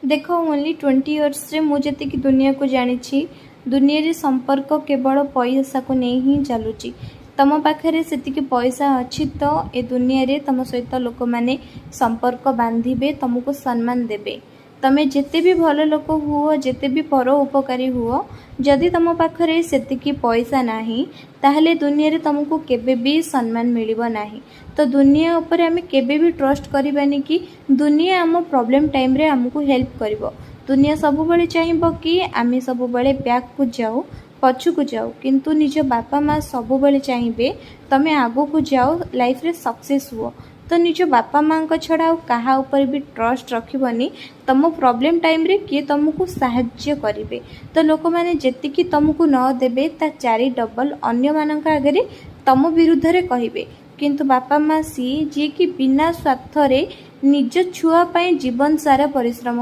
देख only 20 years रे मुझे कि दुनिया को जानी दुनिया रे संपर्क केवल पैसा को नहीं ही चलुची। तम पाखे से पैसा अच्छी तो ए दुनिया रे तम सहित लोक मैंने संपर्क बांधे तुमको सम्मान देवे। तमें जिते भी भल लोक हुओ जिते भी पर उपकारी हुओ जदि तुम पाखे से पैसा नहीं ताहले दुनिया रे तुमको केबे भी सम्मान मिलिबो नहीं। तो दुनिया उपर आम केबे भी ट्रस्ट करबानी कि दुनिया आम प्रॉब्लम टाइम रे हमको हेल्प करिवो। दुनिया सब बड़े चाहिए कि आम सब बड़े बैक को जाओ पछु को जाओ किंतु निज बापा माँ सब बड़े चाहिए तमें आगो को जाओ लाइफ रे सक्सेस हुओ। तो निज बापा माँ छड़ा कहा ऊपर भी ट्रस्ट रखिबनी। तुम प्रॉब्लम टाइम रे किए तुमको साहाय्य करेंगे तो लोक मैंने जेतिकी तुमको न देबे ता 4 डबल अन्य मानक आगे तुम विरुद्ध रे कहिबे। किंतु बापा माँ सी जी कि बिना स्वार्थ रे निज छुआ जीवन सारा परिश्रम